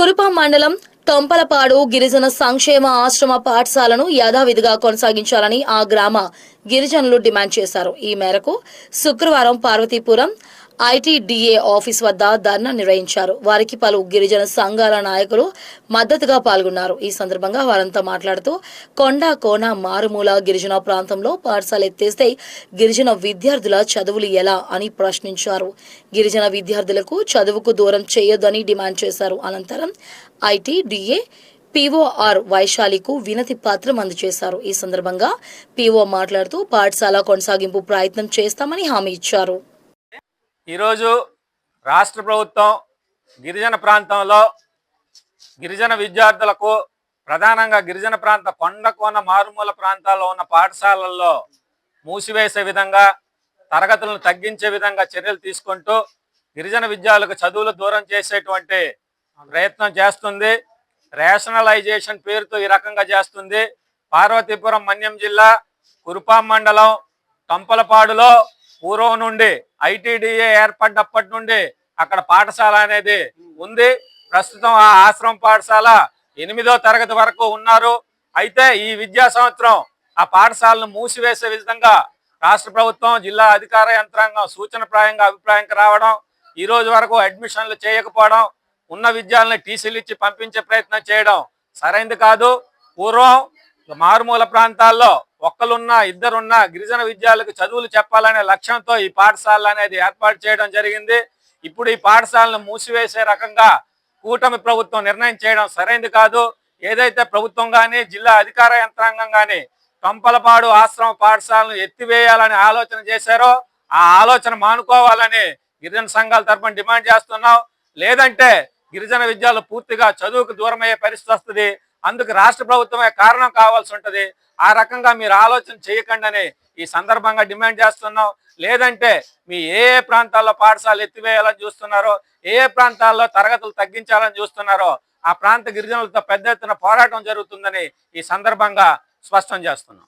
కురుపాం మండలం తొంపలపాడు గిరిజన సంక్షేమ ఆశ్రమ పాఠశాలను యథావిధిగా కొనసాగించాలని ఆ గ్రామ గిరిజనులు డిమాండ్ చేశారు. ఈ మేరకు శుక్రవారం పార్వతీపురం ఐటీడీఏ ఆఫీస్ వద్ద ధర్నా నిర్వహించారు. వారికి పలు గిరిజన సంఘాల నాయకులు మద్దతుగా పాల్గొన్నారు. ఈ సందర్భంగా వారంతా మాట్లాడుతూ కొండ కోన మారుమూల గిరిజన ప్రాంతంలో పాఠశాల ఎత్తేస్తే గిరిజన విద్యార్థుల చదువులు ఎలా అని ప్రశ్నించారు. గిరిజన విద్యార్థులకు చదువుకు దూరం చేయొద్దని డిమాండ్ చేశారు. అనంతరం ఐటీడీఏ పీఓఆర్ వైశాలికు వినతి పత్రం అందజేశారు. ఈ సందర్భంగా పీఓ మాట్లాడుతూ పాఠశాల కొనసాగింపు ప్రయత్నం చేస్తామని హామీ ఇచ్చారు. ఈరోజు రాష్ట్ర ప్రభుత్వం గిరిజన ప్రాంతంలో గిరిజన విద్యార్థులకు ప్రధానంగా గిరిజన ప్రాంత కొండ కోన మారుమూల ప్రాంతాల్లో ఉన్న పాఠశాలల్లో మూసివేసే విధంగా తరగతులను తగ్గించే విధంగా చర్యలు తీసుకుంటూ గిరిజన విద్యార్థులకు చదువులు దూరం చేసేటువంటి ప్రయత్నం చేస్తుంది. రేషనలైజేషన్ పేరుతో ఈ రకంగా చేస్తుంది. పార్వతీపురం మన్యం జిల్లా కురుపాం మండలం తొంపలపాడులో పూర్వం నుండి ఐటీడీఏ ఏర్పడ్డప్పటి నుండి అక్కడ పాఠశాల అనేది ఉంది. ప్రస్తుతం ఆ ఆశ్రమ పాఠశాల 8వ తరగతి వరకు ఉన్నారు. అయితే ఈ విద్యా సంవత్సరం ఆ పాఠశాలను మూసివేసే విధంగా రాష్ట్ర ప్రభుత్వం జిల్లా అధికార యంత్రాంగం సూచనప్రాయంగా అభిప్రాయంకి రావడం, ఈ రోజు వరకు అడ్మిషన్లు చేయకపోవడం, ఉన్న విద్యార్థులను టీసీలు ఇచ్చి పంపించే ప్రయత్నం చేయడం సరైంది కాదు. పూర్వం మారుమూల ప్రాంతాల్లో ఒక్కరున్నా ఇద్దరున్నా గిరిజన విద్యార్థులకు చదువులు చెప్పాలనే లక్ష్యంతో ఈ పాఠశాల అనేది ఏర్పాటు చేయడం జరిగింది. ఇప్పుడు ఈ పాఠశాలను మూసివేసే రకంగా కూటమి ప్రభుత్వం నిర్ణయం చేయడం సరైంది కాదు. ఏదైతే ప్రభుత్వం కానీ జిల్లా అధికార యంత్రాంగం కానీ తొంపలపాడు ఆశ్రమ పాఠశాలను ఎత్తివేయాలని ఆలోచన చేశారో ఆ ఆలోచన మానుకోవాలని గిరిజన సంఘాల తరఫున డిమాండ్ చేస్తున్నాం. లేదంటే గిరిజన విద్యార్థులు పూర్తిగా చదువుకు దూరమయ్యే పరిస్థితి వస్తుంది. అందుకు రాష్ట్ర ప్రభుత్వమే కారణం కావాల్సి ఉంటుంది. ఆ రకంగా మీరు ఆలోచన చేయకండి అని ఈ సందర్భంగా డిమాండ్ చేస్తున్నాం. లేదంటే మీ ఏ ప్రాంతాల్లో పాఠశాలలు ఎత్తివేయాలని చూస్తున్నారో, ఏ ప్రాంతాల్లో తరగతులు తగ్గించాలని చూస్తున్నారో ఆ ప్రాంత గిరిజనులతో పెద్ద ఎత్తున పోరాటం జరుగుతుందని ఈ సందర్భంగా స్పష్టం చేస్తున్నాం.